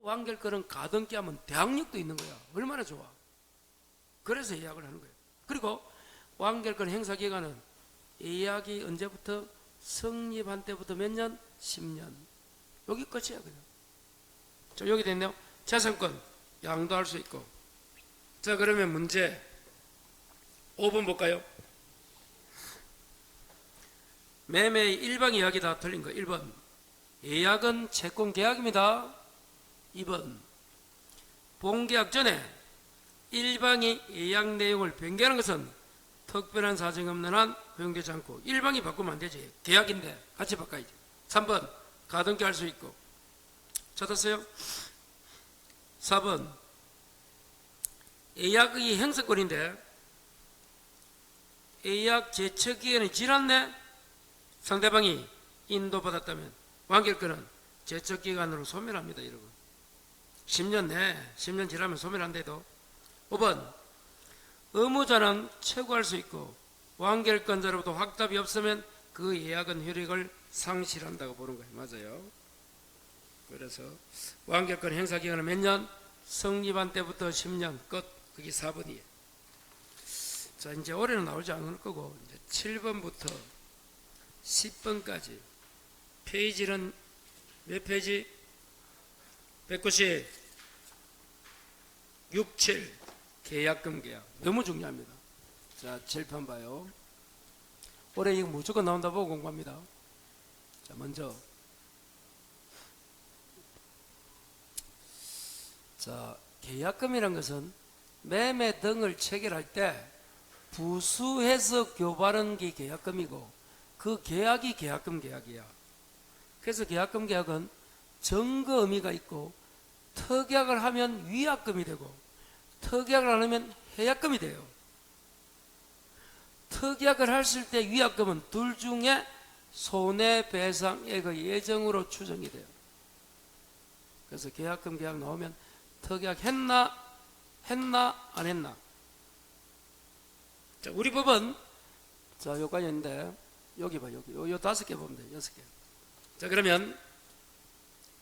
완결권은 가등기 하면 대항력도 있는 거야. 얼마나 좋아. 그래서 예약을 하는 거예요. 그리고 완결권 행사 기간은 예약이 언제부터? 성립한 때부터 몇 년? 10년. 여기 끝이야 그냥. 자, 여기 됐네요. 재산권 양도할 수 있고. 자, 그러면 문제 5번 볼까요? 매매의 일방 예약이 다 틀린 거. 1번 예약은 채권 계약입니다. 2번 본계약 전에 일방이 예약 내용을 변경하는 것은 특별한 사정이 없는 한 허용되지 않고, 일방이 바꾸면 안 되지. 계약인데 같이 바꿔야지. 3번 가등기 할 수 있고. 찾았어요? 4번 예약의 행사권인데 예약 제처 기간이 지났네. 상대방이 인도받았다면 완결권은 제처 기간으로 소멸합니다. 여러분 10년 내 10년 지나면 소멸한대도. 5번 의무자는 최고할 수 있고 완결권자로부터 확답이 없으면 그 예약은 효력을 상실한다고 보는 거예요. 맞아요. 그래서 완결권 행사 기간은 몇 년? 성립한 때부터 10년 끝. 그게 4번이에요. 자, 이제 올해는 나오지 않을 거고 이제 7번부터 10번까지 페이지는 몇 페이지? 196, 7 계약금 계약 너무 중요합니다. 자, 7편 봐요. 올해 이거 무조건 나온다 보고 공부합니다. 자, 먼저 자, 계약금이란 것은 매매 등을 체결할 때 부수해서 교부하는 게 계약금이고, 그 계약이 계약금 계약이야. 그래서 계약금 계약은 증거 의미가 있고, 특약을 하면 위약금이 되고 특약을 안 하면 해약금이 돼요. 특약을 했을 때 위약금은 둘 중에 손해배상액의 예정으로 추정이 돼요. 그래서 계약금 계약 나오면 특약 했나 안 했나. 자, 우리 법은 자 여기까지 있는데 여기 봐. 여기 요 5개 보면 돼. 6개. 자, 그러면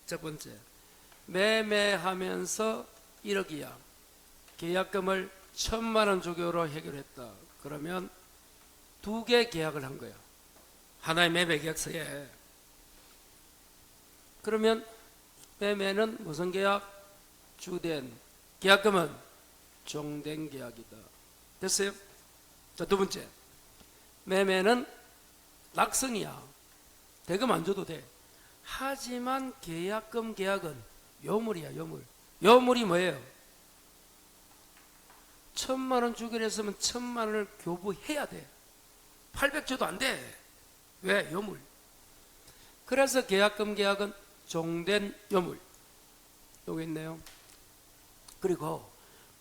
첫 번째 매매하면서 1억이야. 계약금을 1,000만원 주기로 해결했다. 그러면 2개 계약을 한 거야. 하나의 매매 계약서에. 그러면 매매는 무슨 계약? 주된. 계약금은 종된 계약이다. 됐어요? 자, 두 번째 매매는 낙성이야. 대금 안 줘도 돼. 하지만 계약금 계약은 요물이야. 요물이 뭐예요? 1,000만원 주기로 했으면 1,000만원을 교부해야 돼. 800 줘도 안 돼. 왜? 요물. 그래서 계약금 계약은 종된 요물. 여기 있네요. 그리고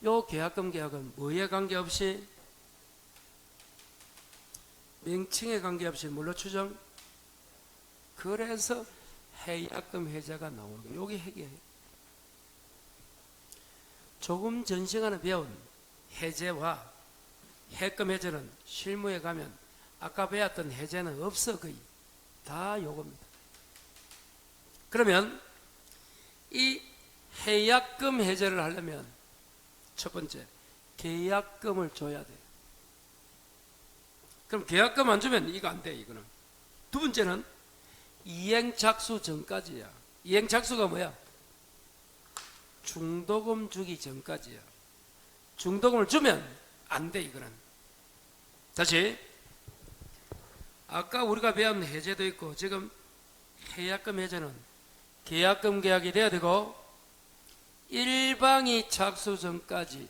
요 계약금 계약은 뭐에 관계없이, 명칭에 관계없이 뭘로 추정? 그래서 해약금 해제가 나오는 거예요. 여기 해결. 조금 전 시간에 배운 해제와 해금 해제는 실무에 가면 아까 배웠던 해제는 없어. 거의 다 요겁니다. 그러면 이 해약금 해제를 하려면 첫 번째 계약금을 줘야 돼. 그럼 계약금 안 주면 이거 안 돼. 이거는. 두 번째는 이행착수 전까지야. 이행착수가 뭐야? 중도금 주기 전까지야. 중도금을 주면 안 돼. 이거는. 다시 아까 우리가 배운 해제도 있고 지금 해약금 해제는 계약금 계약이 돼야 되고 일방이 착수 전까지.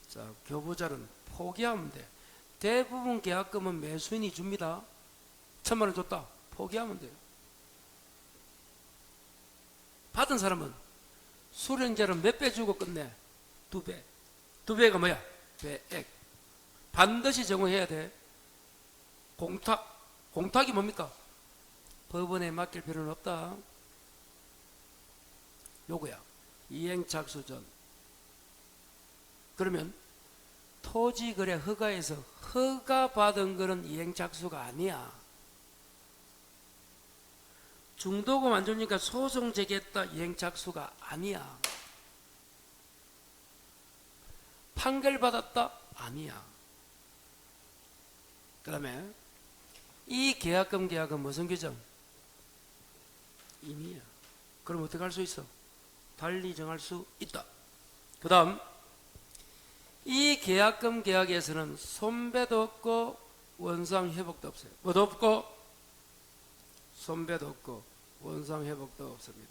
자, 교부자는 포기하면 돼. 대부분 계약금은 매수인이 줍니다. 1,000만원 줬다. 포기하면 돼요. 받은 사람은 수령자를 몇 배 주고 끝내? 2배. 2배가 뭐야? 배액. 반드시 제공해야 돼. 공탁이 뭡니까? 법원에 맡길 필요는 없다. 요거야. 이행착수 전. 그러면 토지거래 허가에서 허가 받은 거는 이행착수가 아니야. 중도금 안 주니까 소송 제기했다 이행착수가 아니야. 판결 받았다 아니야. 그 다음에 이 계약금 계약은 무슨 규정? 임의야. 그럼 어떻게 할 수 있어? 달리 정할 수 있다. 그 다음 이 계약금 계약에서는 손배도 없고 원상 회복도 없어요. 뭐도 없고 손배도 없고 원상 회복도 없습니다.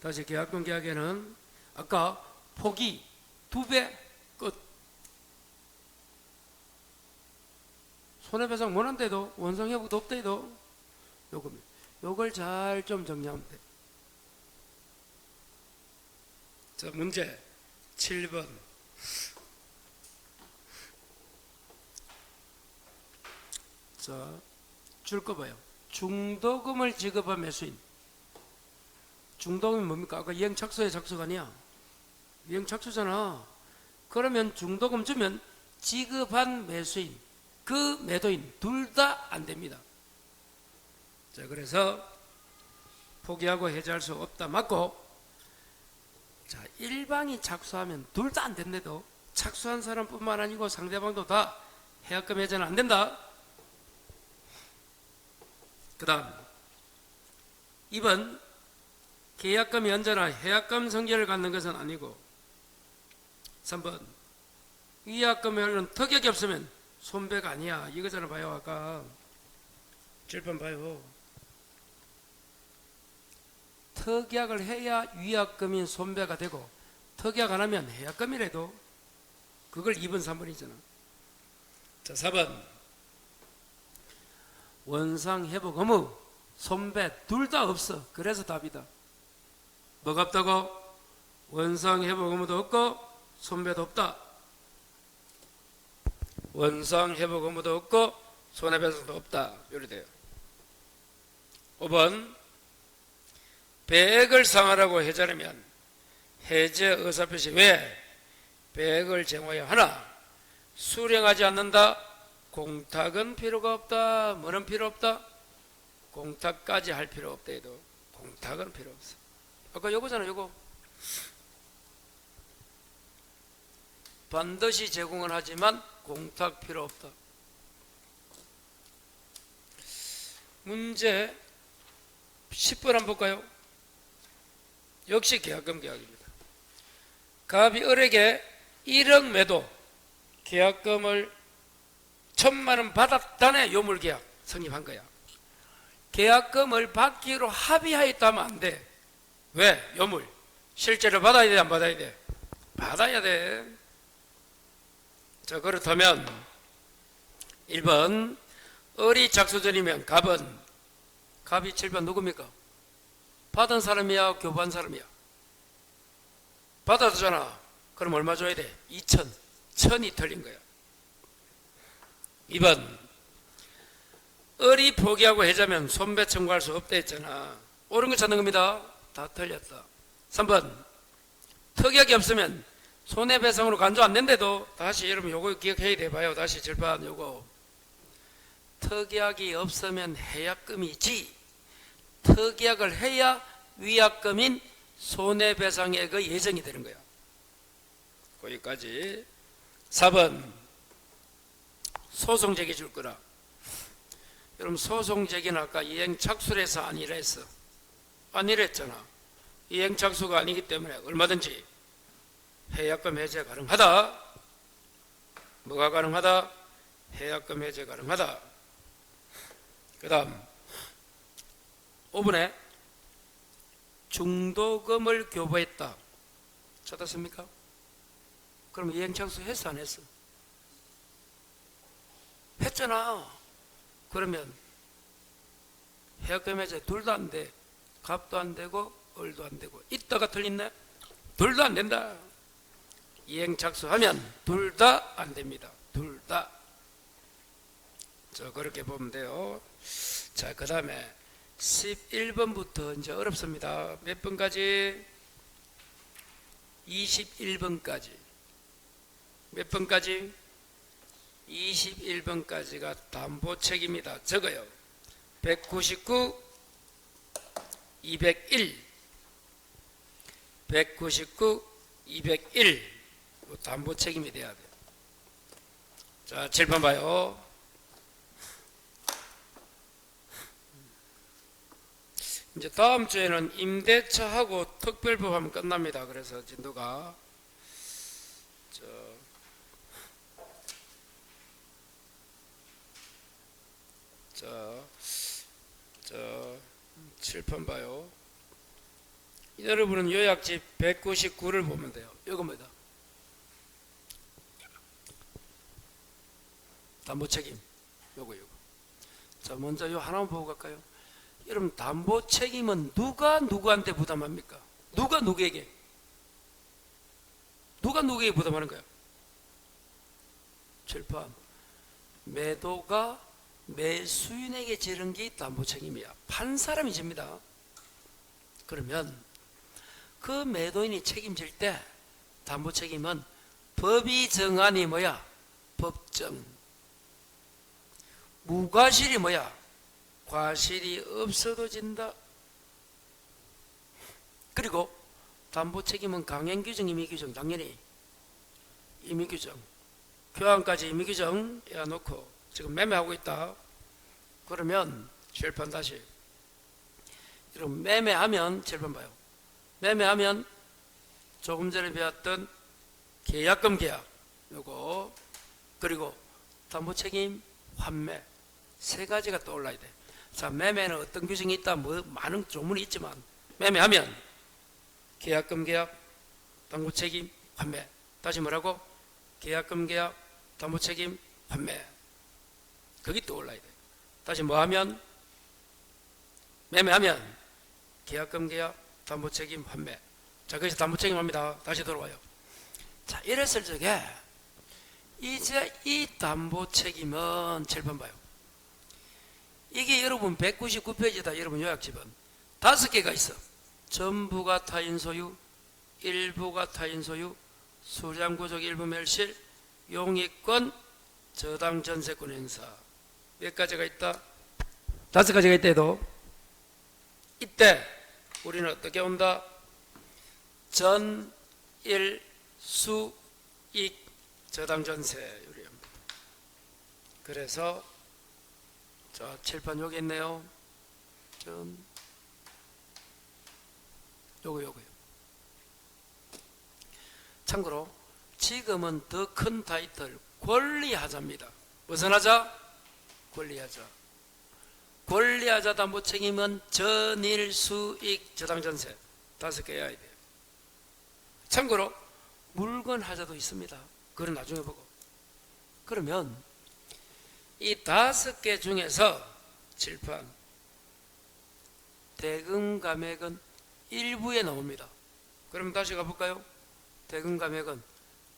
다시 계약금 계약에는 아까 포기 2배 끝. 손해배상 원한데도 원상 회복도 없대도 요겁니다. 요걸 잘 좀 정리하면 돼. 자, 문제 7번. 자, 줄 거 봐요. 중도금을 지급한 매수인. 중도금이 뭡니까? 아까 이행착수의 착수가 아니야. 이행착수잖아. 그러면 중도금 주면 지급한 매수인, 그 매도인 둘 다 안 됩니다. 자, 그래서 포기하고 해지할 수 없다 맞고, 자, 일방이 착수하면 둘 다 안 된대도 착수한 사람뿐만 아니고 상대방도 다 해약금 해제는 안 된다. 그 다음 2번 계약금이 언제나 해약금 성질을 갖는 것은 아니고, 3번 위약금에 관련 특약이 없으면 손배가 아니야. 이거잖아. 봐요. 아까 7번 봐요. 특약을 해야 위약금이 손배가 되고, 특약 안 하면 해약금이라도 그걸 2번 3번이잖아 자, 4번 원상 회복 의무 손배 둘 다 없어. 그래서 답이다. 뭐가 없다고? 원상 회복 의무도 없고 손배도 없다. 원상 회복 의무도 없고 손해배상도 없다. 이렇게 돼요. 5번 배액을 상환하고 해제하려면 해제 의사표시 외에 배액을 제공해야 하나 수령하지 않는다. 공탁은 필요가 없다. 뭐는 필요 없다? 공탁까지 할 필요 없다 해도 공탁은 필요 없어. 아까 요거잖아. 요거 반드시 제공을 하지만 공탁 필요 없다. 문제 10번 한번 볼까요? 역시 계약금 계약입니다. 갑이 을에게 1억 매도 계약금을 1,000만원 받았다네. 요물계약 성립한 거야. 계약금을 받기로 합의하였다면 안 돼. 왜? 요물 실제로 받아야 돼 안 받아야 돼? 받아야 돼. 자, 그렇다면 1번 을이 착수전이면 갑이 7번 누굽니까? 받은 사람이야 교부한 사람이야? 받았잖아. 그럼 얼마 줘야 돼? 2천. 1,000이 틀린 거야. 2번 을이 포기하고 해자면 손배 청구할 수 없다 했잖아. 옳은 거 찾는 겁니다. 다 틀렸다. 3번 특약이 없으면 손해배상으로 간주 안 된대도 다시 여러분 요거 기억해야 돼. 봐요. 다시 절반 요거 특약이 없으면 해약금이지 특약을 해야 위약금인 손해배상액의 예정이 되는 거야. 거기까지. 4번 소송 제기 줄 거라. 여러분 소송 제기는 아까 이행착수를 해서 아니라 했어. 아니랬잖아. 이행착수가 아니기 때문에 얼마든지 해약금 해제 가능하다. 뭐가 가능하다? 해약금 해제 가능하다. 그 다음 5번에 중도금을 교부했다. 찾았습니까? 그럼 이행착수 했어 안 했어? 했잖아. 그러면 해약금 해제 둘 다 안 돼. 갑도 안 되고 을도 안 되고. 이따가 틀렸네? 둘 다 안 된다. 이행착수하면 둘 다 안 됩니다. 둘 다. 자, 그렇게 보면 돼요. 자, 그 다음에 11번부터 이제 어렵습니다. 몇 번까지? 21번까지. 몇 번까지? 21번까지가 담보책입니다. 적어요. 199, 201, 199, 201 담보 책임이 돼야 돼요. 자, 7번 봐요. 이제 다음 주에는 임대차하고 특별법 하면 끝납니다. 그래서 진도가 자 7번 봐요. 여러분은 요약집 199를 보면 돼요. 이겁니다. 담보 책임 요거. 자, 먼저 요 하나만 보고 갈까요? 여러분, 담보 책임은 누가 누구한테 부담합니까? 누가 누구에게 부담하는 거예요? 7번 매도가 매수인에게 지른 게 담보 책임이야. 판 사람이 집니다. 그러면 그 매도인이 책임질 때 담보 책임은 법이 정한이 뭐야? 법정. 무과실이 뭐야? 과실이 없어도 진다. 그리고 담보 책임은 강행 규정, 임의 규정, 당연히 임의 규정, 교환까지 임의 규정 해놓고 지금 매매하고 있다. 그러면 7번 다시. 여러분, 매매하면 7번 봐요. 매매하면 조금 전에 배웠던 계약금 계약 요거, 그리고 담보 책임, 환매 세 가지가 떠올라야 돼. 자, 매매는 어떤 규정이 있다, 뭐 많은 조문이 있지만 매매하면 계약금 계약, 담보 책임, 환매. 다시 뭐라고? 계약금 계약, 담보 책임, 환매. 그게 떠올라야 돼. 다시 뭐하면? 매매하면 계약금 계약, 담보 책임, 환매. 자, 그래서 담보 책임합니다. 다시 돌아와요. 자, 이랬을 적에 이제 이 담보 책임은 7번 봐요. 이게 여러분 199페이지다. 여러분 요약집은 5개가 있어. 전부가 타인 소유, 일부가 타인 소유, 수량구족 일부 멸실, 용익권, 저당 전세권 행사. 몇 가지가 있다? 5가지가 있다 해도 이때 우리는 어떻게 온다? 전, 일, 수, 익, 저당 전세 요리합니다. 그래서 자, 칠판 여기 있네요. 요거요. 참고로 지금은 더 큰 타이틀 권리하자입니다. 무슨 하자? 권리하자. 권리하자 담보 책임은 전일 수익 저당 전세 5개 해야 돼요. 참고로 물건 하자도 있습니다. 그건 나중에 보고. 그러면 이 5개 중에서 칠판 대금 감액은 일부에 나옵니다. 그럼 다시 가볼까요? 대금 감액은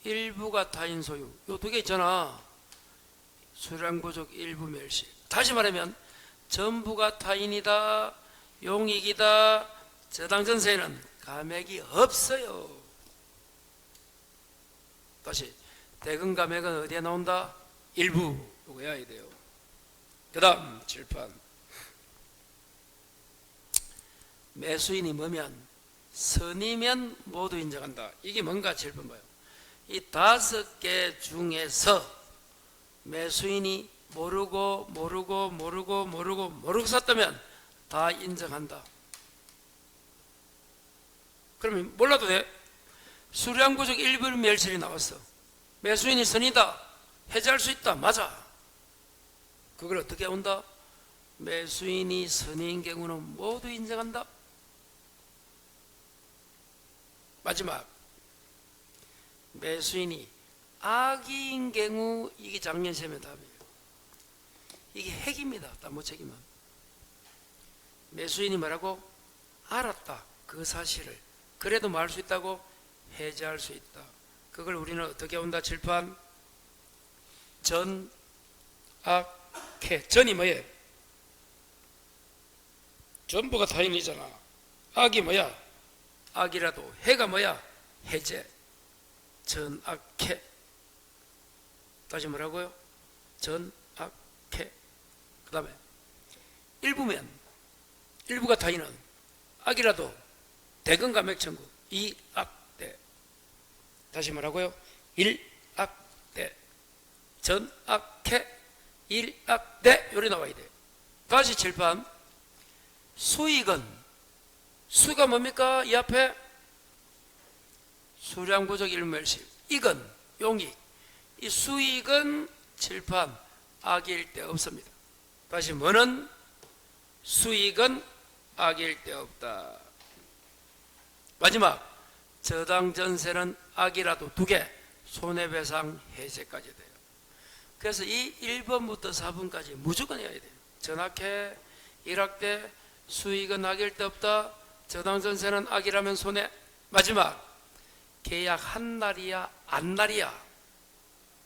일부가 타인 소유 요 2개 있잖아. 수량구족 일부 멸실. 다시 말하면 전부가 타인이다, 용익이다, 저당 전세에는 감액이 없어요. 다시 대금 감액은 어디에 나온다? 일부. 이거 해야 돼요. 그 다음 칠판 매수인이 뭐면 선이면 모두 인정한다. 이게 뭔가 7번 봐요. 이 5개 중에서 매수인이 모르고 샀다면 다 인정한다. 그러면 몰라도 돼. 수량구족 일부 멸실이 나왔어. 매수인이 선이다. 해지할 수 있다. 맞아. 그걸 어떻게 온다? 매수인이 선인 경우는 모두 인정한다. 마지막 매수인이 악의인 경우 이게 작년 세면 답이에요. 이게 핵입니다. 담보 책임은 매수인이 뭐라고? 알았다. 그 사실을. 그래도 뭐 할 수 있다고? 해지할 수 있다. 그걸 우리는 어떻게 온다? 칠판 전, 악, 해. 전이 뭐예요? 전부가 타인이잖아. 악이 뭐야? 악이라도. 해가 뭐야? 해제. 전, 악, 해. 다시 뭐라고요? 전, 악, 해. 그 다음에 일부면 일부가 타인은 악이라도 대건감액 청구 2악대. 다시 뭐라고요? 1악대. 전악해 1악대. 요리 나와야 돼요. 다시 칠판. 수익은, 수가 뭡니까? 이 앞에 수량부족 일멸실. 익은 용익. 이 수익은 칠판 악일 데 없습니다. 다시 뭐는? 수익은 악일 데 없다. 마지막 저당 전세는 악이라도 2개, 손해배상 해제까지 돼요. 그래서 이 1번부터 4번까지 무조건 해야 돼요. 전악해 1악대, 수익은 악일 데 없다, 저당 전세는 악이라면 손해. 마지막 계약 한 날이야 안 날이야?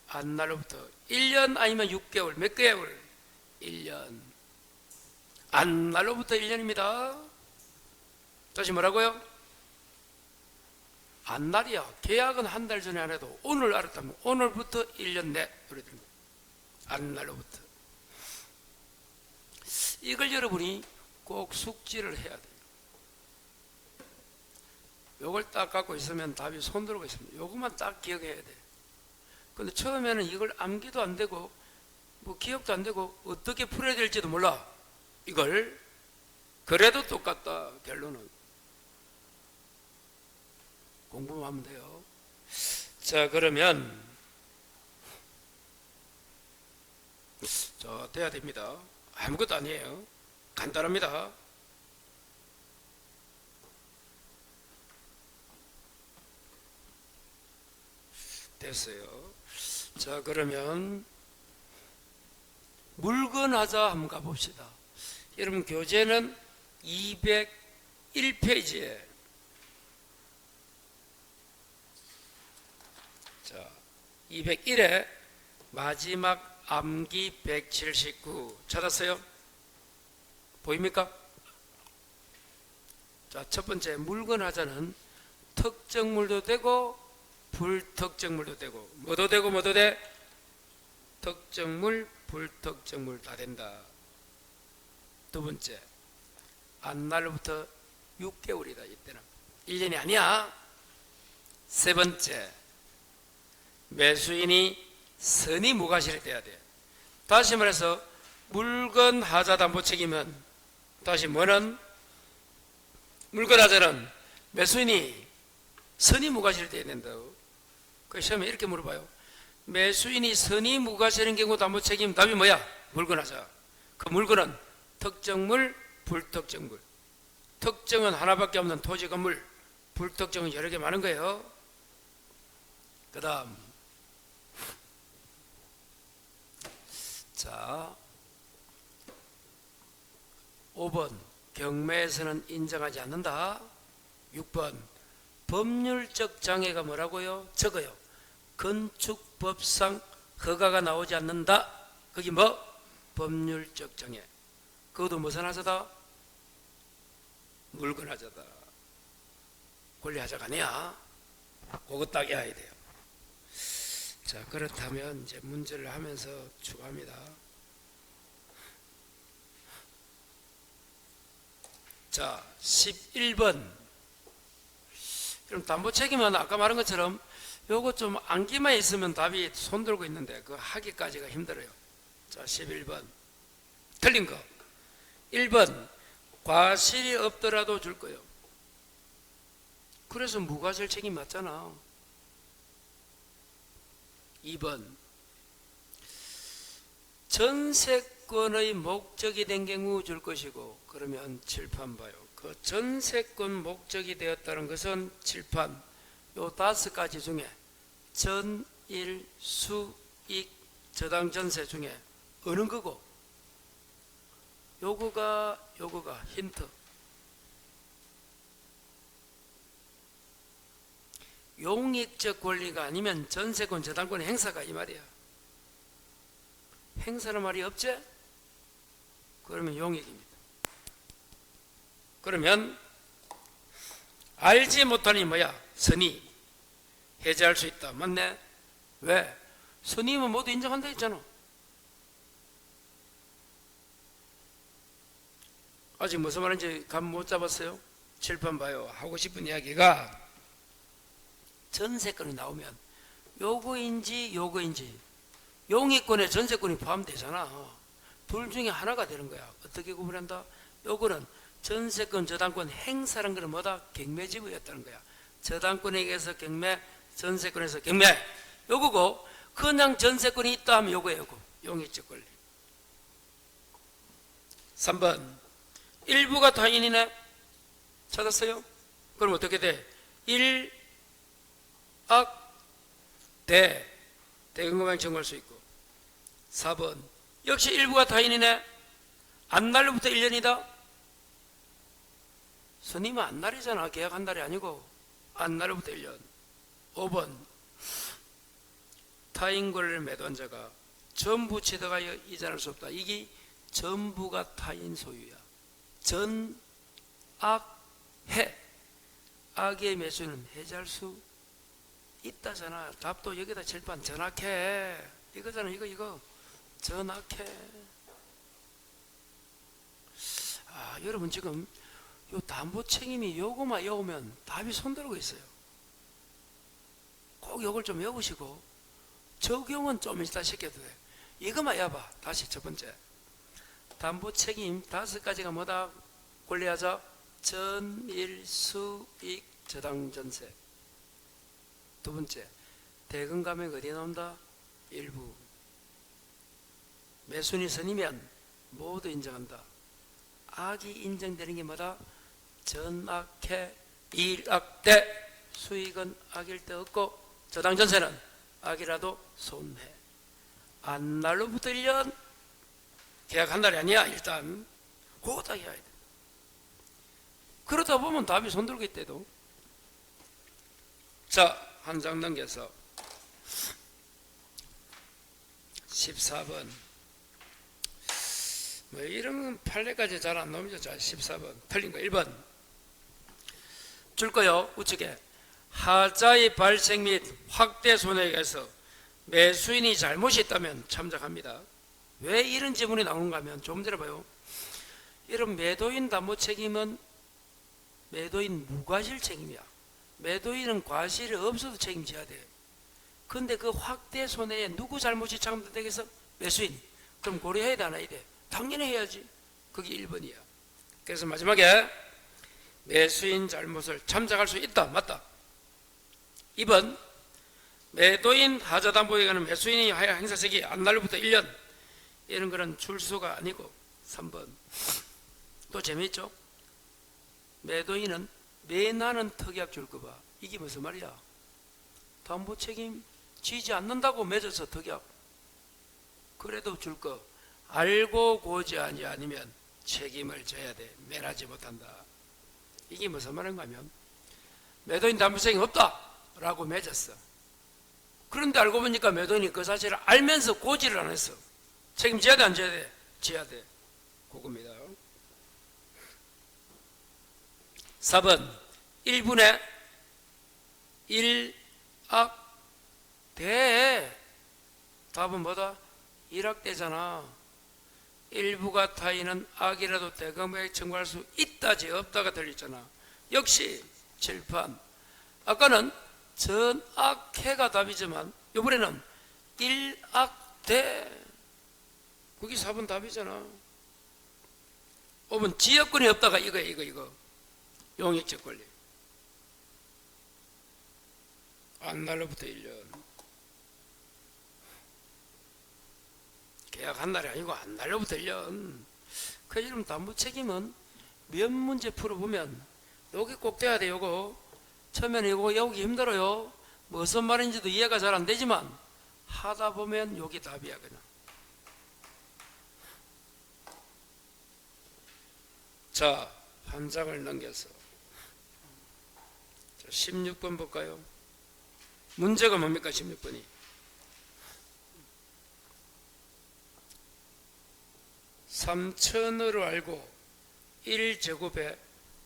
안 날로부터 1년 아니면 6개월, 몇 개월? 1년. 안 날로부터 1년입니다. 다시 뭐라고요? 안 날이야. 계약은 한 달 전에 안 해도 오늘 알았다면 오늘부터 1년 내. 안 날로부터. 이걸 여러분이 꼭 숙지를 해야 돼요. 요걸 딱 갖고 있으면 답이 손들고 있습니다. 요것만 딱 기억해야 돼요. 근데 처음에는 이걸 암기도 안 되고 뭐 기억도 안 되고 어떻게 풀어야 될지도 몰라. 이걸. 그래도 똑같다. 결론은 공부만 하면 돼요. 자, 그러면 자, 돼야 됩니다. 아무것도 아니에요. 간단합니다. 됐어요. 자, 그러면 물건하자 한번 가봅시다. 여러분 교재는 201페이지에 자, 201에 마지막 암기 179 찾았어요? 보입니까? 자, 첫 번째 물건하자는 특정물도 되고 불특정물도 되고 뭐도 되고 뭐도 돼? 특정물, 불특정물 다 된다. 두 번째, 안 날로부터 6개월이다. 이때는 1년이 아니야. 세 번째, 매수인이 선의 무과실이 돼야 돼. 다시 말해서 물건 하자 담보 책임은 다시 뭐는? 물건 하자는 매수인이 선의 무과실이 돼야 된다고. 그 시험에 이렇게 물어봐요. 매수인이 선의 무과실인 경우 담보 책임 답이 뭐야? 물건 하자. 그 물건은 특정물, 불특정물. 특정은 하나밖에 없는 토지 건물, 불특정은 여러 개 많은 거예요. 그 다음 자 5번 경매에서는 인정하지 않는다. 6번 법률적 장애가 뭐라고요? 적어요. 건축법상 허가가 나오지 않는다. 거기 뭐? 법률적 장애. 그것도 무슨 하자다? 물건 하자다. 권리 하자가 아니야. 그거 딱 해야 돼요. 자, 그렇다면 이제 문제를 하면서 추가합니다. 자, 11번. 그럼 담보 책임은 아까 말한 것처럼 요거 좀 암기만 있으면 답이 손들고 있는데 그 하기까지가 힘들어요. 자, 11번. 틀린 거. 1번. 과실이 없더라도 줄 거예요. 그래서 무과실 책임 맞잖아. 2번. 전세권의 목적이 된 경우 줄 것이고, 그러면 칠판 봐요. 그 전세권 목적이 되었다는 것은 칠판 요 5가지 중에 전, 일, 수, 익, 저당 전세 중에 어느 거고? 요거가 힌트. 용익적 권리가 아니면 전세권, 저당권의 행사가 이 말이야. 행사는 말이 없지? 그러면 용익입니다. 그러면 알지 못하니 뭐야? 선의. 해제할 수 있다. 맞네? 왜? 선의면 모두 인정한다 했잖아. 아직 무슨 말인지 감 못 잡았어요? 칠판 봐요. 하고 싶은 이야기가 전세권이 나오면 요거인지 요거인지 용의권에 전세권이 포함되잖아. 둘 중에 하나가 되는 거야. 어떻게 구분한다? 요거는 전세권 저당권 행사라는 것은 뭐다? 경매지구였다는 거야. 저당권에게서 경매, 전세권에서 경매 요거고, 그냥 전세권이 있다 하면 요거예요. 요거 용의적 권리. 3번 일부가 타인이네. 찾았어요? 그럼 어떻게 돼? 1, 악, 대금과만 청구할 수 있고. 4번 역시 일부가 타인이네. 안날로부터 1년이다. 스님은 안날이잖아. 계약한 날이 아니고 안날로부터 1년. 5번 타인 권리를 매도한 자가 전부 취득하여 이전할 수 없다. 이게 전부가 타인 소유야. 전, 악, 해. 악의 매수는 해제할 수 있다잖아. 답도 여기다 칠판 전악해 이거잖아. 이거 전악해. 여러분 지금 요 담보 책임이 요거만 외우면 답이 손들고 있어요. 꼭 요걸 좀 외우시고 적용은 좀 이따 시켜도 돼. 이거만 외워봐. 다시 첫 번째 담보 책임 5가지가 뭐다? 권리하자 전일 수익 저당 전세. 두 번째 대금 감액 어디에 나온다? 일부. 매수인이 선이면 모두 인정한다. 악이 인정되는 게 뭐다? 전악해 일악대. 수익은 악일 때 없고 저당 전세는 악이라도 손해. 안날로부터 1년 계약한 날이 아니야. 일단 그거 다 해야 돼. 그러다 보면 답이 손들고 있대도. 자, 한 장 넘겨서 14번. 뭐 이런 판례까지 잘 안 나오죠. 자, 14번 틀린 거 1번 줄 거요. 우측에 하자의 발생 및 확대 손해에 의해서 매수인이 잘못이 있다면 참작합니다. 왜 이런 지문이 나오는가 하면 좀 들어봐요. 이런 매도인 담보 책임은 매도인 무과실 책임이야. 매도인은 과실이 없어도 책임져야 돼. 근데 그 확대 손해에 누구 잘못이 참작되겠어? 매수인. 그럼 고려해야 돼, 안 해야 돼? 당연히 해야지. 그게 1번이야. 그래서 마지막에 매수인 잘못을 참작할 수 있다. 맞다. 2번 매도인 하자담보에 관한 매수인이 하여 행사세기 안날로부터 1년. 이런 거는 출소가 아니고. 3번 또 재미있죠? 매도인은 매나는 특약 줄 거 봐. 이게 무슨 말이야? 담보 책임 지지 않는다고 맺어서 특약. 그래도 줄 거 알고 고지하지 않으면 책임을 져야 돼. 매하지 못한다. 이게 무슨 말인가 하면 매도인 담보 책임 없다 라고 맺었어. 그런데 알고 보니까 매도인이 그 사실을 알면서 고지를 안 했어. 책임져야 돼, 안 져야 돼? 져야 돼. 그겁니다. 4번 1분의 1악 대. 답은 뭐다? 1악대잖아. 일부가 타인은 악이라도 대금액 청구할 수 있다지 없다가 들렸잖아. 역시 칠판. 아까는 전악해가 답이지만 이번에는 1악대. 그게 4번 답이잖아. 5번 지역권이 없다가 이거 용익적 권리. 안날로부터 1년. 계약한 날이 아니고 안날로부터 1년. 그 이름 담보 책임은 몇 문제 풀어보면 여기 꼭 돼야 돼. 요거 처음에는 이거 외우기 힘들어요. 무슨 말인지도 이해가 잘 안 되지만 하다 보면 여기 답이야. 그냥. 자, 한 장을 넘겨서 16번 볼까요? 문제가 뭡니까? 16번이 3천으로 알고 1제곱에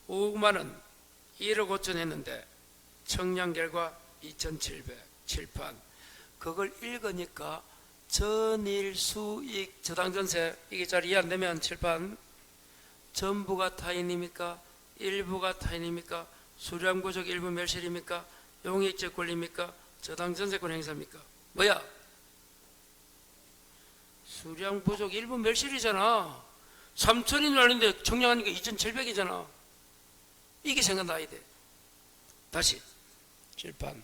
5만원 1억 5천 했는데 청량 결과 2,700 칠판. 그걸 읽으니까 전일 수익 저당 전세 이게 잘 이해 안 되면 칠판 전부가 타인입니까? 일부가 타인입니까? 수량부족 일부 멸실입니까? 용익적 권리입니까? 저당 전세권 행사입니까? 뭐야? 수량부족 일부 멸실이잖아. 3천인 줄 아는데 청량하니까 2,700이잖아. 이게 생각나야 돼. 다시 칠판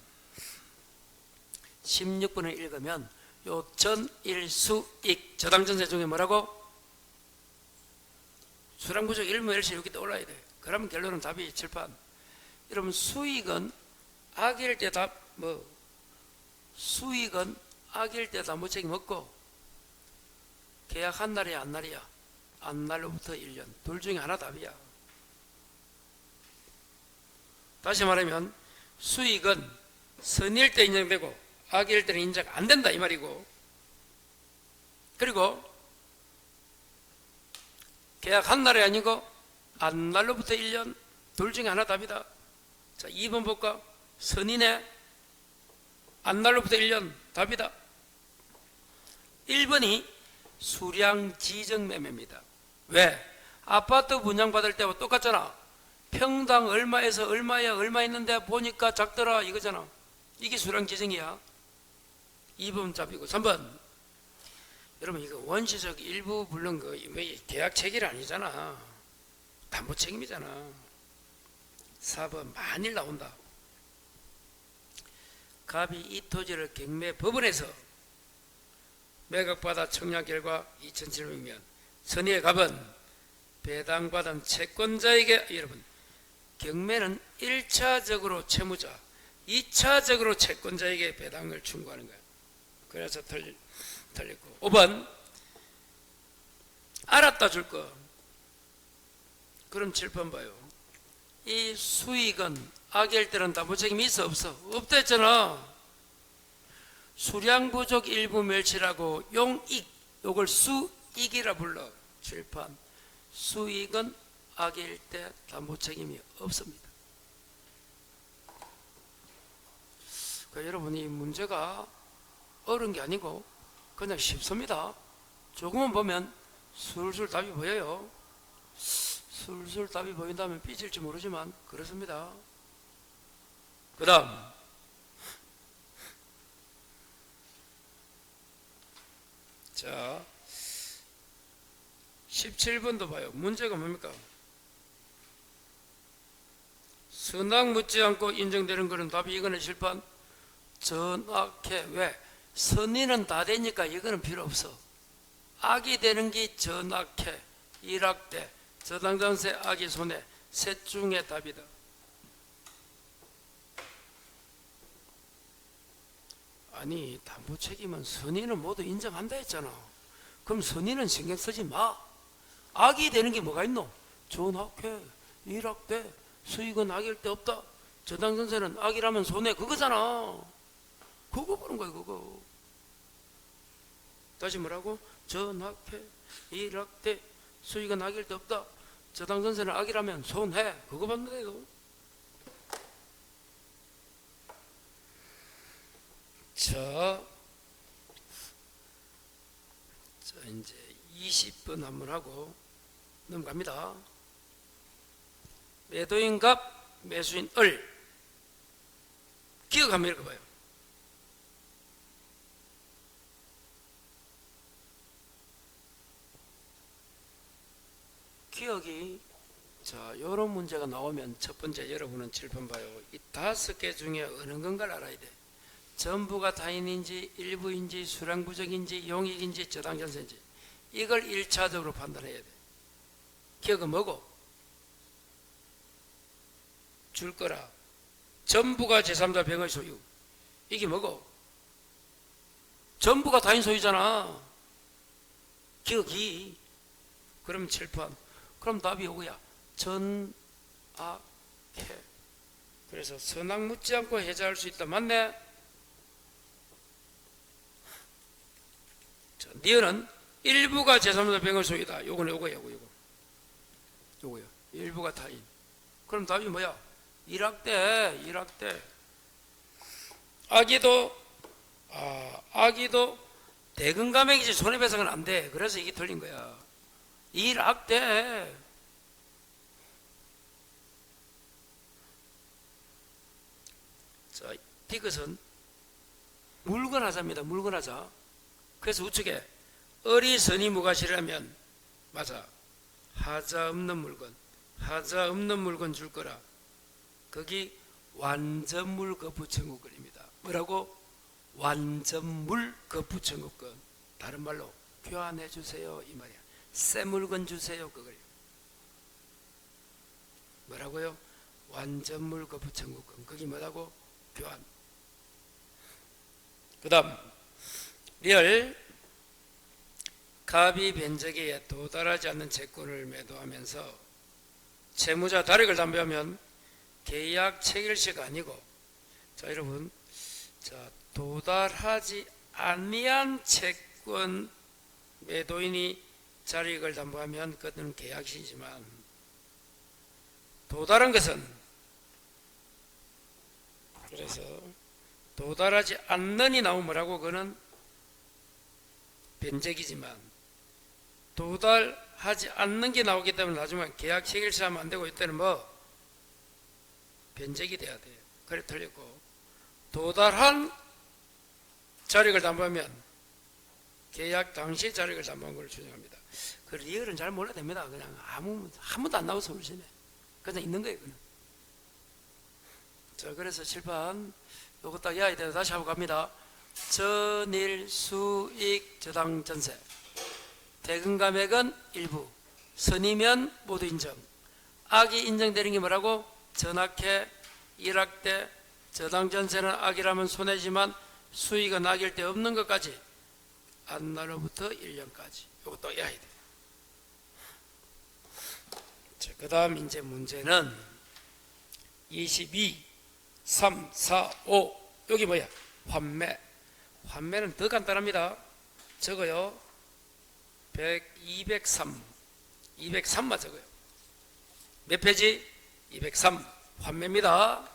16번을 읽으면 요 전일수익 저당전세 중에 뭐라고? 수량부족 일부 멸실 이렇게 떠올라야 돼. 그러면 결론은 답이 칠판. 여러분 수익은 악일 때 다 수익은 악일 때 다 무책임 없고 계약한 날이야 안 날이야? 안 날로부터 1년 둘 중에 하나 답이야. 다시 말하면 수익은 선일 때 인정되고 악일 때는 인정 안 된다 이 말이고, 그리고 계약한 날이 아니고 안 날로부터 1년 둘 중에 하나 답이다. 자 2번 볼까? 선인의 안 날로부터 1년 답이다. 1번이 수량 지정 매매입니다. 왜? 아파트 분양받을 때와 똑같잖아. 평당 얼마에서 얼마야 얼마 있는데 보니까 작더라 이거잖아. 이게 수량 지정이야. 2번 답이고 3번 여러분 이거 원시적 일부 물론 그 계약 체결 아니잖아. 담보 책임이잖아. 4번 만일 나온다. 갑이 이 토지를 경매 법원에서 매각받아 청약 결과 2,700명 선의의 갑은 배당받은 채권자에게, 여러분 경매는 1차적으로 채무자 2차적으로 채권자에게 배당을 청구하는 거야. 그래서 틀렸고 5번 알았다 줄 거. 그럼 7번 봐요. 이 수익은 악일 때는 담보 책임이 있어 없어? 없다 했잖아. 수량부족 일부 멸치라고 용익 요걸 수익이라 불러. 칠판 수익은 악일 때 담보 책임이 없습니다. 그러니까 여러분 이 문제가 어려운 게 아니고 그냥 쉽습니다. 조금만 보면 술술 답이 보여요. 술술 답이 보인다면 삐질지 모르지만 그렇습니다. 그 다음 자 17번도 봐요. 문제가 뭡니까? 선악 묻지 않고 인정되는 것은 답이 이거는 칠판 전악해. 왜? 선의는 다 되니까 이거는 필요 없어. 악이 되는 게 전악해, 일악대, 저당전세, 악이 손해 셋 중에 답이다. 아니 담보 책임은 선의는 모두 인정한다 했잖아. 그럼 선의는 신경 쓰지 마. 악이 되는 게 뭐가 있노? 전악해, 일악대, 수익은 악일 때 없다. 저당전세는 악이라면 손해 그거잖아. 그거 보는 거야 그거. 다시 뭐라고? 전악해, 일악대, 수익은 악일 때 없다. 저당전세는 악이라면 손해 그거 받는 거예요. 자 이제 20번 한번 하고 넘어갑니다. 매도인 갑, 매수인 을. 기억 한번 읽어봐요. 기억이 자 이런 문제가 나오면 첫 번째 여러분은 칠판 봐요. 이 5개 중에 어느 건가를 알아야 돼. 전부가 타인인지 일부인지 수량부족인지 용익인지 저당전세인지 이걸 1차적으로 판단해야 돼. 기억은 뭐고? 줄 거라. 전부가 제3자 병의 소유. 이게 뭐고? 전부가 타인 소유잖아. 기억이. 그럼 칠판. 그럼 답이 요거야. 전악해. 그래서 선악 묻지 않고 해자할 수 있다. 맞네? 자, 니은은 일부가 제3자 병의 소유다. 요거는 요거야. 요거요. 일부가 타인. 그럼 답이 뭐야? 일악대. 악이도 대금 감액이지 손해배상은 안 돼. 그래서 이게 틀린 거야. 일악대. 자, 디귿은 물건하자입니다. 물건하자. 그래서 우측에 어리선이 무가시라면 맞아. 하자 없는 물건, 하자 없는 물건 줄 거라. 거기 완전물 거부청구권입니다. 뭐라고? 완전물 거부청구권. 다른 말로 교환해 주세요 이 말이야. 새 물건 주세요 그거예요. 뭐라고요? 완전물 거부청구권. 거기 뭐라고? 교환. 그 다음 리얼 갑이 변제기에 도달하지 않는 채권을 매도하면서 채무자 달익을 담보하면 계약 체결시가 아니고, 자 여러분, 자 도달하지 아니한 채권 매도인이 자익을 담보하면 그것은 계약시지만, 도달한 것은, 그래서 도달하지 않는이 나오면 뭐라고? 그거는 변제기지만, 도달하지 않는 게 나오기 때문에 나중에 계약 체결시하면 안 되고, 이때는 뭐 변제기 돼야 돼요. 그래 틀렸고, 도달한 자력을 담보하면 계약 당시 자력을 담보한 걸 추정합니다. 그 리얼은 잘 몰라도 됩니다. 그냥 한 번도 안 나와서 모르시네. 그냥 있는 거예요. 그냥. 자, 그래서 칠판 요거 딱 이해해야 돼요. 다시 한번 갑니다. 전일 수익 저당 전세. 대금 감액은 일부. 선이면 모두 인정. 악이 인정되는 게 뭐라고? 전악해, 일악대, 저당 전세는 악이라면 손해지만 수익은 악일 때 없는 것까지 안날로부터 1년까지. 이것도 이해해야 돼. 자, 그 다음 이제 문제는 22, 3, 4, 5. 여기 뭐야? 환매. 환매는 더 간단합니다. 적어요. 203. 203만 적어요. 몇 페이지? 203. 환매입니다.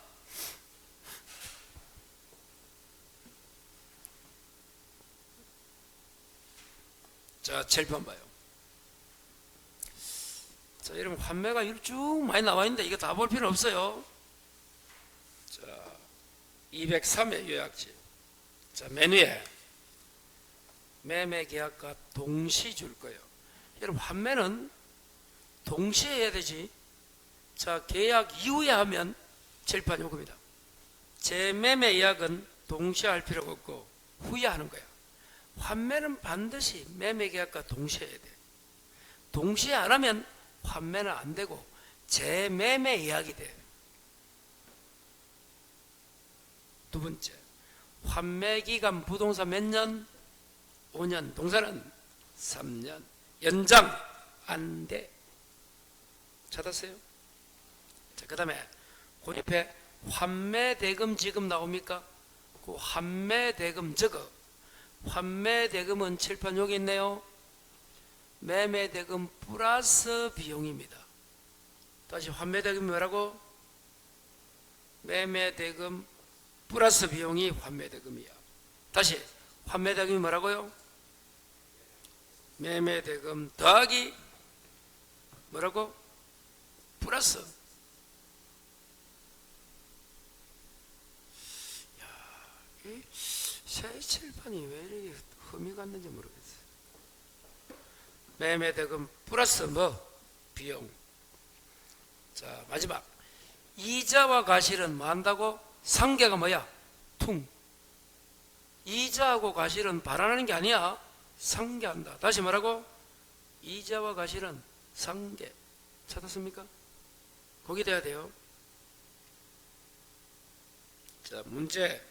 자, 7번 봐요. 자, 여러분, 환매가 이렇게 쭉 많이 나와 있는데 이거 다 볼 필요 없어요. 자, 203의 요약지. 자, 맨 위에 매매 계약과 동시 줄 거예요. 여러분, 환매는 동시에 해야 되지. 자, 계약 이후에 하면 칠판 요금이다. 재매매 예약은 동시에 할 필요가 없고 후에 하는 거야. 환매는 반드시 매매 계약과 동시에 해야 돼. 동시에 안 하면 환매는 안 되고 재매매 예약이 돼. 두 번째, 환매 기간 부동산 몇 년? 5년. 동산은 3년. 연장 안 돼. 찾았어요? 자, 그 다음에 그 옆에 환매 대금 지금 나옵니까? 그 환매 대금 적어. 환매 대금은 칠판 여기 있네요. 매매 대금 플러스 비용입니다. 다시 환매 대금이 뭐라고? 매매 대금 플러스 비용이 환매 대금이야. 다시 환매 대금이 뭐라고요? 매매 대금 더하기 뭐라고? 플러스. 이 새 칠판이 왜 이렇게 흠이 갔는지 모르겠어요. 매매 대금 플러스 뭐? 비용. 자, 마지막. 이자와 과실은 뭐 한다고? 상계가 뭐야? 퉁. 이자하고 과실은 발행하는 게 아니야. 상계한다. 다시 말하고, 이자와 과실은 상계. 찾았습니까? 거기 돼야 돼요. 자, 문제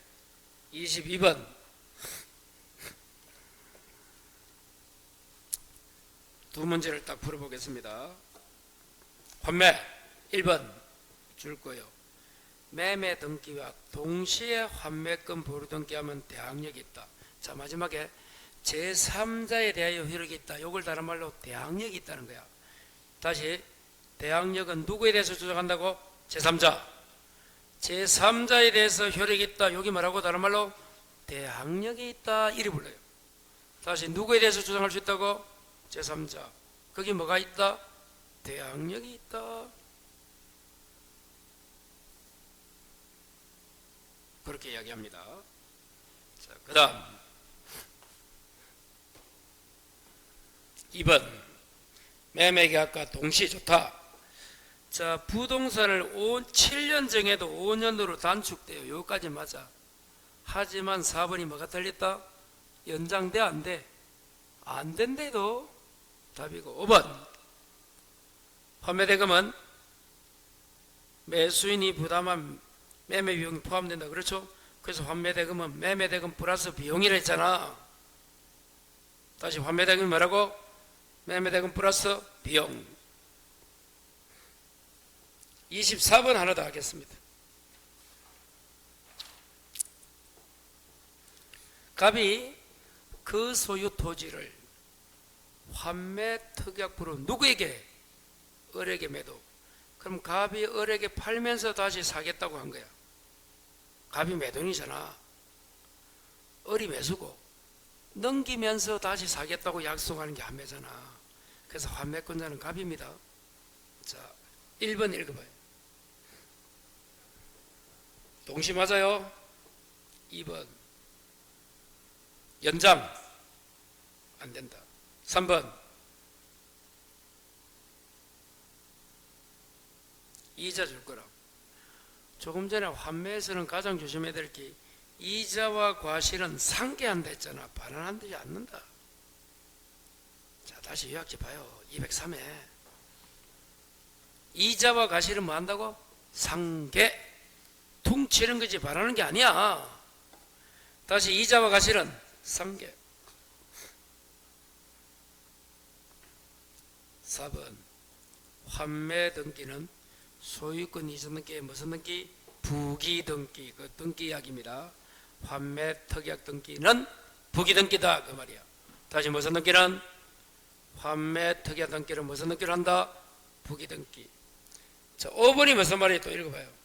22번. 두 문제를 딱 풀어보겠습니다. 환매 1번 줄 거예요. 매매 등기와 동시에 환매권 보류 등기하면 대항력이 있다. 자, 마지막에 제3자에 대하여 효력이 있다. 이걸 다른 말로 대항력이 있다는 거야. 다시, 대항력은 누구에 대해서 조정한다고? 제3자. 제3자에 대해서 효력이 있다. 여기 뭐라고? 다른 말로 대항력이 있다. 이리 불러요. 다시, 누구에 대해서 조정할 수 있다고? 제3자. 거기 뭐가 있다? 대항력이 있다. 그렇게 그렇게 이야기합니다. 자, 그 다음 2번 매매계약과 동시 좋다. 자, 부동산을 7년 정해도 5년으로 단축돼요. 여기까지 맞아. 하지만 4번이 뭐가 틀렸다? 연장돼 안 돼? 안 된대도 답이고. 5번 판매대금은 매수인이 부담한 매매 비용이 포함된다. 그렇죠? 그래서 판매대금은 매매대금 플러스 비용이라 했잖아. 다시 판매대금이 뭐라고? 매매대금 플러스 비용. 24번 하나 더 하겠습니다. 갑이 그 소유 토지를 환매 특약부로 누구에게? 을에게 매도. 그럼 갑이 을에게 팔면서 다시 사겠다고 한 거야. 갑이 매도인이잖아. 을이 매수고 넘기면서 다시 사겠다고 약속하는 게 환매잖아. 그래서 환매권자는 갑입니다. 자, 1번 읽어봐요. 동시 맞아요. 2번 연장 안 된다. 3번 이자 줄 거라고. 조금 전에 환매에서는 가장 조심해야 될 게 이자와 과실은 상계한다 했잖아. 반환되지 않는다. 자, 다시 요약지 봐요. 203에 이자와 과실은 뭐 한다고? 상계. 퉁치는 거지 반하는 게 아니야. 다시 이자와 과실은 상계. 4번 환매 등기는 소유권 이전 등기의 무슨 등기? 부기 등기. 그 등기 이야기입니다. 환매 특약 등기는 부기 등기다 그 말이야. 다시 무슨 등기는? 환매 특약 등기는 무슨 등기를 한다? 부기 등기. 자, 5번이 무슨 말이에요? 또 읽어봐요.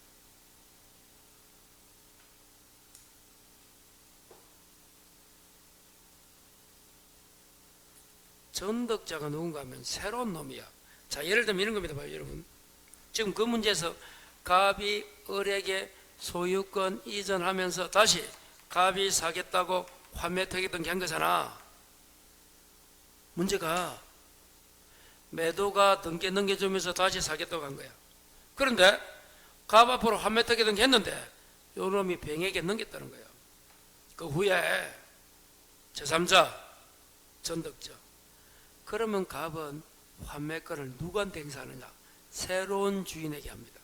전득자가 누군가 하면 새로운 놈이야. 자, 예를 들면 이런 겁니다. 봐요, 여러분. 지금 그 문제에서 갑이 을에게 소유권 이전하면서 다시 갑이 사겠다고 환매 특약 등기한 거잖아. 문제가 매도가 등기 넘겨주면서 다시 사겠다고 한 거야. 그런데 갑 앞으로 환매 특약 등기했는데 요 놈이 병에게 넘겼다는 거야. 그 후에 제3자 전득자. 그러면 갑은 환매권을 누구한테 행사하느냐? 새로운 주인에게 합니다.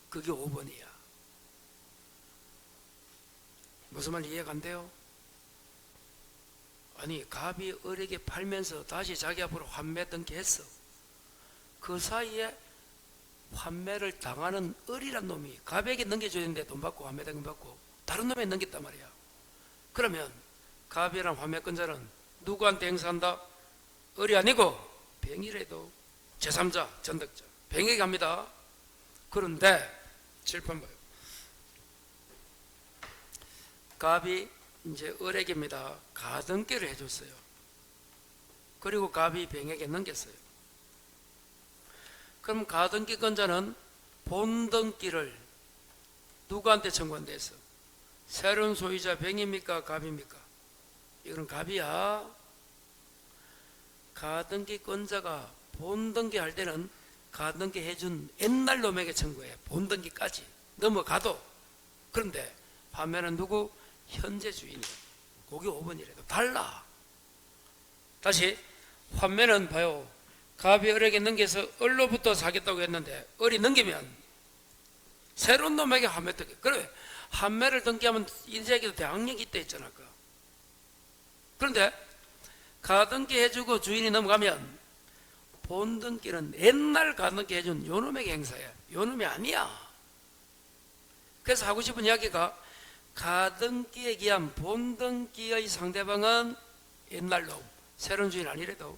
그게 5번이야. 무슨 말 이해가 안 돼요? 아니, 갑이 을에게 팔면서 다시 자기 앞으로 환매 등기했어. 그 사이에 환매를 당하는 을이란 놈이 갑에게 넘겨줘야 되는데 돈 받고 환매 등기 받고 다른 놈에 넘겼단 말이야. 그러면 갑이란 환매권자는 누구한테 행사한다? 을이 아니고 병이라도 제3자 전득자 병에게 갑니다. 그런데 7번 봐요. 갑이 이제 을에게입니다. 가등기를 해줬어요. 그리고 갑이 병에게 넘겼어요. 그럼 가등기권자는 본등기를 누구한테 청구한댔어? 새로운 소유자 병입니까? 갑입니까? 이건 갑이야. 가등기권자가 본등기 할 때는 가등기 해준 옛날 놈에게 청구해. 본등기까지 넘어가도. 그런데 판매는 누구? 현재 주인이야. 그게 5번이라도 달라. 다시 환매는 봐요. 갑이 을에게 넘겨서 을로부터 사겠다고 했는데 을이 넘기면 새로운 놈에게 환매 등기. 그래, 환매를 등기하면 인생에도 대항력이 있다 했잖아. 그런데 가등기 해주고 주인이 넘어가면 본등기는 옛날 가등기 해준 요놈에게 행사해. 요놈이 아니야. 그래서 하고 싶은 이야기가 가등기에 기한 본등기의 상대방은 옛날 놈, 새로운 주인 아니래도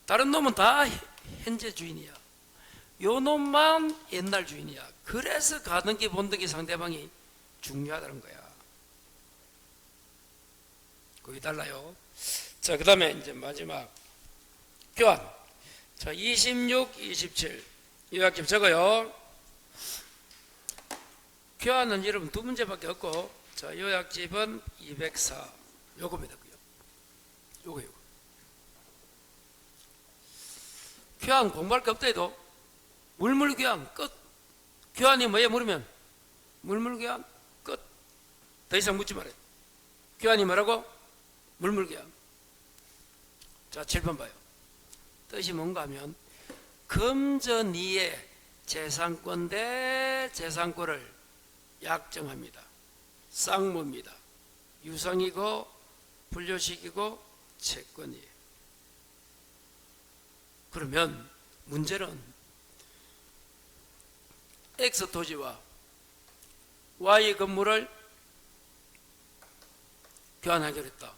다른 놈은 다 현재 주인이야. 요 놈만 옛날 주인이야. 그래서 가등기 본등기 상대방이 중요하다는 거야. 거기 달라요. 자, 그 다음에 이제 마지막 교환. 자, 26, 27 요약집 적어요. 교환은 여러분 두 문제밖에 없고, 자, 요약집은 204 요겁니다. 요거. 교환 공부할 게 없다 해도 물물교환 끝. 교환이 뭐에 물으면 물물교환 끝. 더 이상 묻지 말아요. 교환이 뭐라고? 물물교환. 자, 7번 봐요. 뜻이 뭔가 하면 금전이의 재산권 대 재산권을 약정합니다. 쌍무입니다. 유상이고 분료식이고 채권이에요. 그러면 문제는 X 토지와 Y 건물을 교환하기로 했다.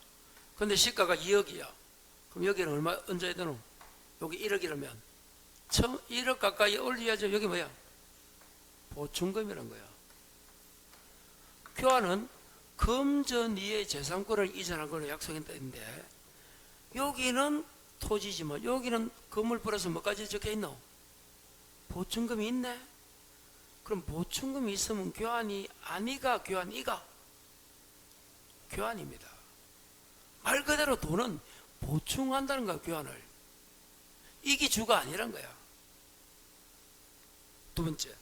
근데 시가가 2억이야. 그럼 여기는 얼마 얹어야 되노? 여기 1억이라면 1억 가까이 올려야죠. 여기 뭐야? 보충금이란 거야. 교환은 금전이의 재산권을 이전한 걸로 약속했다는데, 여기는 토지지만 여기는 건물 플러스 뭐까지 적혀 있노? 보충금이 있네. 그럼 보충금이 있으면 교환이 아니가 교환이가? 교환입니다. 말 그대로 돈은 보충한다는 거야. 교환을. 이게 주가 아니란 거야. 두 번째,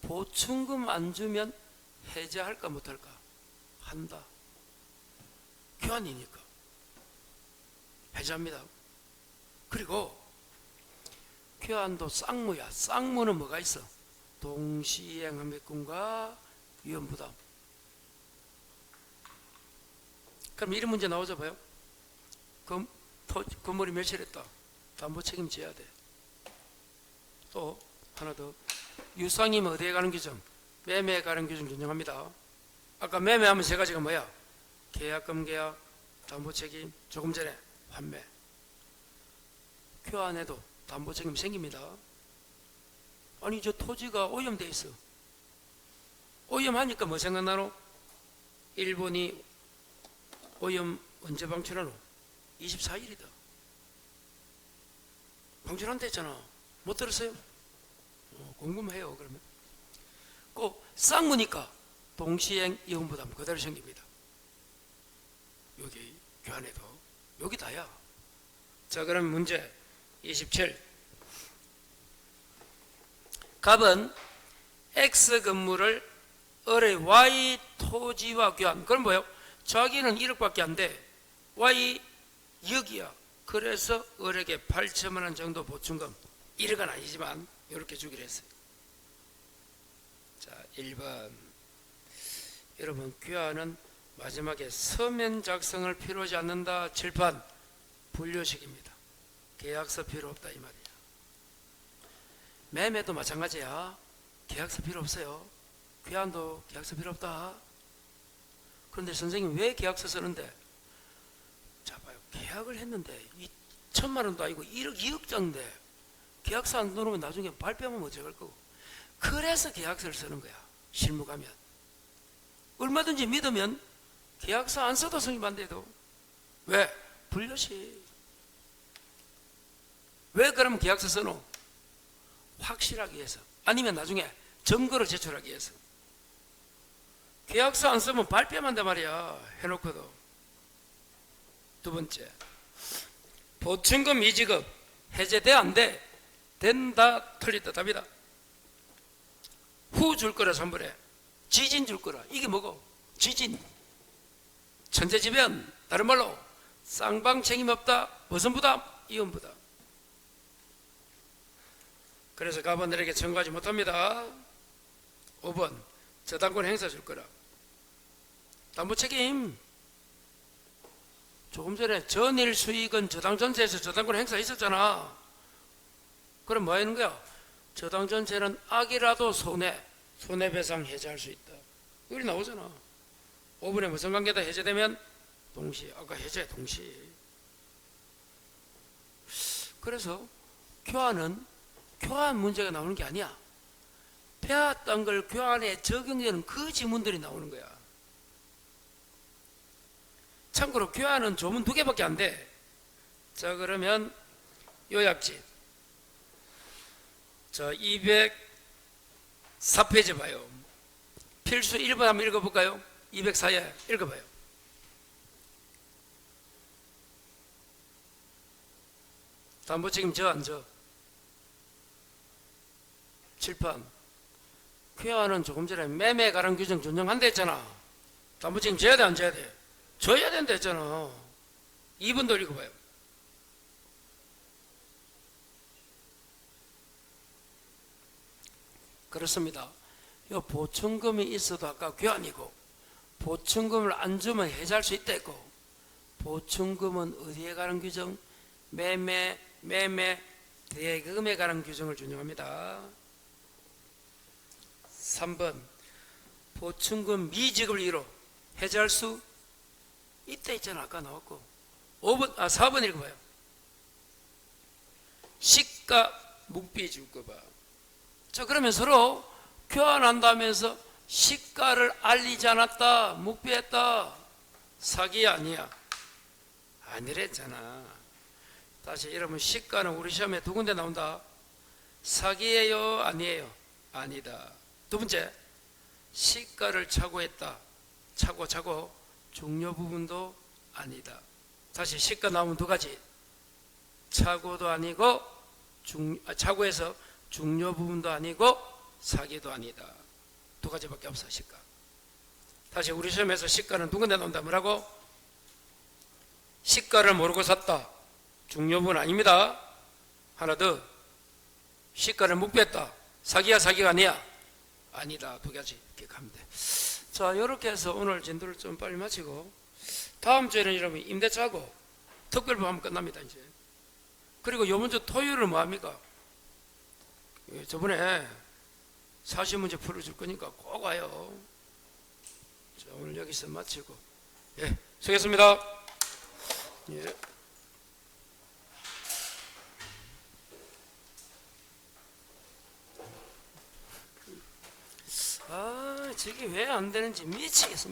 보충금 안 주면 해제할까 못할까? 한다. 교환이니까 해제합니다. 그리고 교환도 쌍무야. 쌍무는 뭐가 있어? 동시행 합의금과 위험부담. 그럼 이런 문제 나오죠. 봐요. 건물이 멸실했다. 담보 책임져야 돼. 또 하나 더, 유상이면 어디에 가는 규정? 매매에 가는 규정 준정합니다. 아까 매매하면 세 가지가 뭐야? 계약금 계약, 담보 책임, 조금 전에 환매. 교환해도 담보 책임 생깁니다. 아니, 저 토지가 오염돼 있어. 오염하니까 뭐 생각나노? 일본이 오염 언제 방출하노? 24일이다. 방출한다 했잖아. 못 들었어요? 궁금해요. 그러면 꼭 쌍무니까 동시행 이혼부담 그대로 생깁니다. 여기 교환해도 여기 다야. 자, 그럼 문제 27. 갑은 X 건물을 을의 Y 토지와 교환. 그럼 뭐예요? 자기는 1억밖에 안 돼. Y 2억이야. 그래서 을에게 8천만 원 정도 보충금. 1억은 아니지만 이렇게 주기로 했어요. 자, 1번. 여러분, 교환은 마지막에 서면 작성을 필요하지 않는다. 7번. 분료식입니다. 계약서 필요 없다 이 말이야. 매매도 마찬가지야. 계약서 필요 없어요. 교환도 계약서 필요 없다. 그런데 선생님 왜 계약서 쓰는데? 자, 봐요. 계약을 했는데 2천만 원도 아니고 1억 2억짜리인데 계약서 안 넣으면 나중에 발표하면 어쩔 거고. 그래서 계약서를 쓰는 거야. 실무 가면 얼마든지 믿으면 계약서 안 써도 성립 안 돼도. 왜? 분료식. 왜 그러면 계약서 써노? 확실하기 위해서. 아니면 나중에 증거를 제출하기 위해서. 계약서 안 쓰면 발표만 한단 말이야. 해놓고도. 두 번째, 보충금 이지급 해제돼 안 돼? 된다 틀리다 답이다. 후 줄 거라 3번에 지진 줄 거라. 이게 뭐고? 지진. 천재지변. 다른 말로 쌍방 책임 없다. 무슨 부담? 이혼 부담. 그래서 가번들에게 청구하지 못합니다. 5번 저당권 행사 줄 거라. 담보 책임. 조금 전에 전일 수익은 저당 전세에서 저당권 행사 있었잖아. 그럼 뭐 하는 거야? 저당 전세는 악이라도 손해배상 해제할 수 있다. 여기 나오잖아. 5번에 무슨 관계다 해제되면 동시. 아까 해제 동시. 그래서 교환은 교환 문제가 나오는 게 아니야. 배웠던 걸 교환에 적용되는 그 지문들이 나오는 거야. 참고로 교환은 조문 2개밖에 안 돼. 자, 그러면 요약집. 자, 204페이지 봐요. 필수 1번 한번 읽어볼까요? 204에 읽어봐요. 담보책임 저 안 저? 칠판. 쾌화는 조금 전에 매매 가능 규정 준정한다 했잖아. 담보책임 져야 돼 안 져야 돼? 져야 된다 했잖아. 2번도 읽어봐요. 그렇습니다. 이 보충금이 있어도 아까 교환이고, 보충금을 안 주면 해지할 수 있다 했고, 보충금은 어디에 관한 규정? 매매, 대금에 관한 규정을 준용합니다. 3번, 보충금 미지급을 이유로 해지할 수 있다 했잖아. 아까 나왔고. 4번 읽어봐요. 시가 묵비 줄거 봐. 자, 그러면 서로 교환한다면서 시가를 알리지 않았다, 묵비했다, 사기 아니야? 아니랬잖아. 다시 여러분, 시가는 우리 시험에 두 군데 나온다. 사기예요, 아니에요? 아니다. 두 번째, 시가를 착오했다. 착오 중요 부분도 아니다. 다시 시가 나오면 두 가지. 착오도 아니고 착오해서 중요 부분도 아니고 사기도 아니다. 두 가지밖에 없어. 시가. 다시 우리 시험에서 시가는 두 군데 나온다. 뭐라고? 시가를 모르고 샀다. 중요 부분 아닙니다. 하나 더. 시가를 묵비했다. 사기야 사기가 아니야? 아니다. 두 가지 기억하면 돼. 자, 이렇게 해서 오늘 진도를 좀 빨리 마치고 다음 주에는 여러분 임대차고 특별법 하면 끝납니다. 이제. 그리고 요번 주 토요일은 뭐합니까? 저번에 40문제 풀어줄 거니까 꼭 와요. 자, 오늘 여기서 마치고, 예, 수고했습니다. 예. 아, 저게 왜 안 되는지 미치겠어.